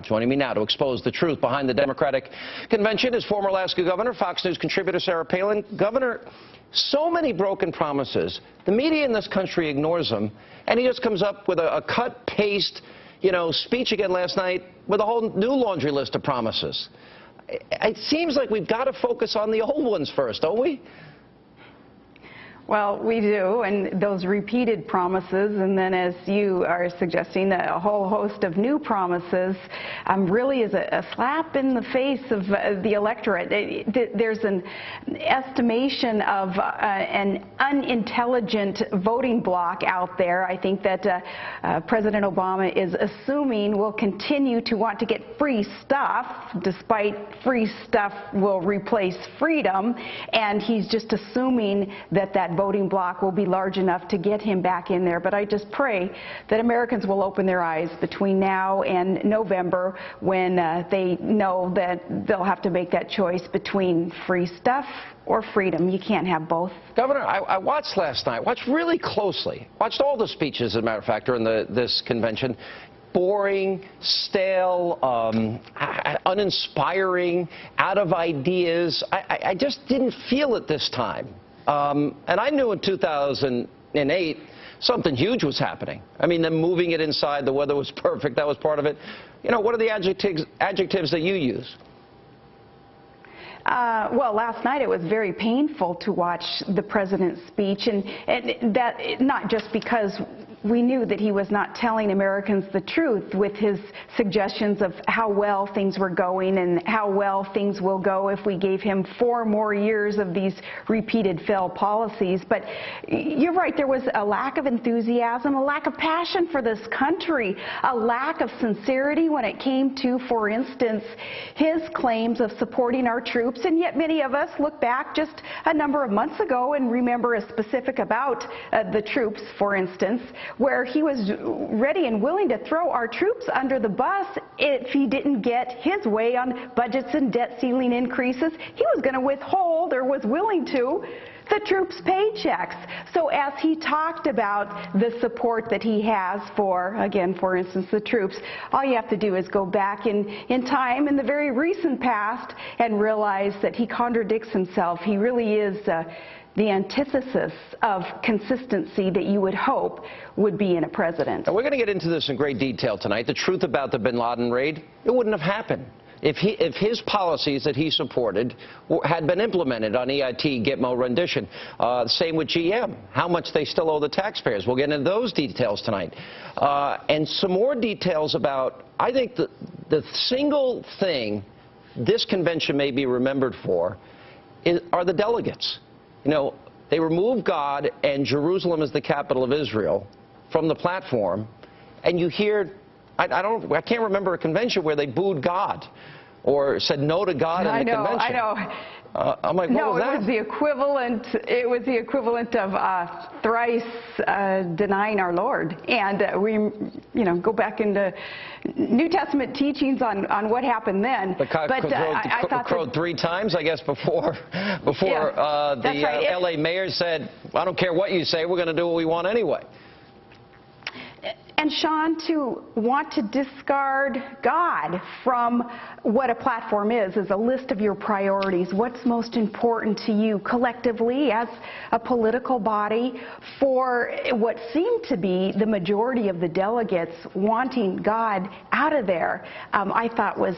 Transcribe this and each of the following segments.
Joining me now to expose the truth behind the Democratic convention is former Alaska Governor, Fox News contributor Sarah Palin. Governor, so many broken promises. The media in this country ignores them, and he just comes up with a cut-paste, speech again last night with a whole new laundry list of promises. It seems like we've got to focus on the old ones first, don't we? Well, we do, and those repeated promises, and then as you are suggesting, a whole host of new promises really is a slap in the face of the electorate. There's an estimation of an unintelligent voting bloc out there. I think that President Obama is assuming we'll continue to want to get free stuff, despite free stuff will replace freedom, and he's just assuming that voting bloc will be large enough to get him back in there. But I just pray that Americans will open their eyes between now and November, when they know that they'll have to make that choice between free stuff or freedom. You can't have both. Governor, I watched last night, watched really closely, watched all the speeches, as a matter of fact, during this convention. Boring, stale, uninspiring, out of ideas. I just didn't feel it this time. And I knew in 2008 something huge was happening. I mean, them moving it inside, the weather was perfect, that was part of it. What are the adjectives that you use? Well, last night it was very painful to watch the president's speech, and that not just because we knew that he was not telling Americans the truth with his suggestions of how well things were going and how well things will go if we gave him 4 more years of these repeated failed policies. But you're right, there was a lack of enthusiasm, a lack of passion for this country, a lack of sincerity when it came to, for instance, his claims of supporting our troops. And yet many of us look back just a number of months ago and remember a specific about the troops, for instance, where he was ready and willing to throw our troops under the bus if he didn't get his way on budgets and debt ceiling increases. He was going to withhold, or was willing to, the troops' paychecks. So as he talked about the support that he has for, again, for instance, the troops, all you have to do is go back in time, in the very recent past, and realize that he contradicts himself. He really is the antithesis of consistency that you would hope would be in a president. And we're going to get into this in great detail tonight. The truth about the bin Laden raid, it wouldn't have happened if his policies that he supported had been implemented on EIT, Gitmo, rendition. Same with GM, how much they still owe the taxpayers. We'll get into those details tonight. And some more details about, I think, the single thing this convention may be remembered for are the delegates. They removed God and Jerusalem as the capital of Israel from the platform, and you hear, I can't remember a convention where they booed God or said no to God in the convention. I know. I'm like, what was that? No, it was the equivalent of thrice denying our Lord. And we, go back into New Testament teachings on what happened then. The cock crowed 3 times, I guess, before the LA mayor said, I don't care what you say, we're going to do what we want anyway. And Sean, to want to discard God from what a platform is a list of your priorities. What's most important to you collectively as a political body, for what seemed to be the majority of the delegates wanting God out of there, I thought was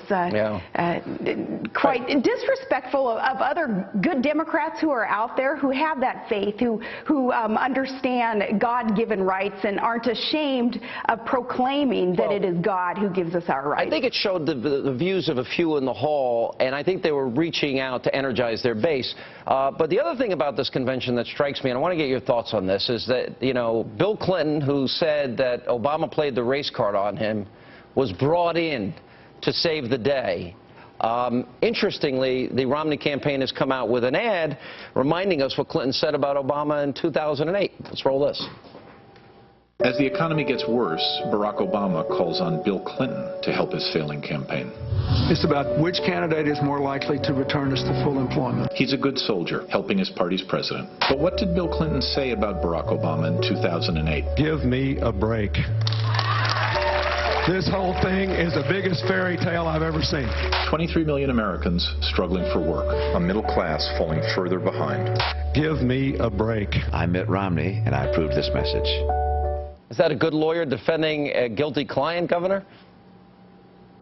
quite disrespectful of other good Democrats who are out there, who have that faith, who understand God-given rights and aren't ashamed of proclaiming that it is God who gives us our rights. I think it showed the views of a few in the hall, and I think they were reaching out to energize their base. But the other thing about this convention that strikes me, and I want to get your thoughts on this, is that, Bill Clinton, who said that Obama played the race card on him, was brought in to save the day. Interestingly, the Romney campaign has come out with an ad reminding us what Clinton said about Obama in 2008. Let's roll this. As the economy gets worse, Barack Obama calls on Bill Clinton to help his failing campaign. It's about which candidate is more likely to return us to full employment. He's a good soldier, helping his party's president. But what did Bill Clinton say about Barack Obama in 2008? Give me a break. This whole thing is the biggest fairy tale I've ever seen. 23 million Americans struggling for work. A middle class falling further behind. Give me a break. I'm Mitt Romney, and I approve this message. Is that a good lawyer defending a guilty client, Governor?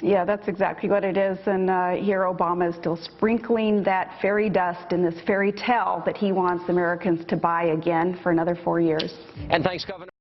Yeah, that's exactly what it is. And here Obama is still sprinkling that fairy dust in this fairy tale that he wants Americans to buy again for another 4 years. And thanks, Governor.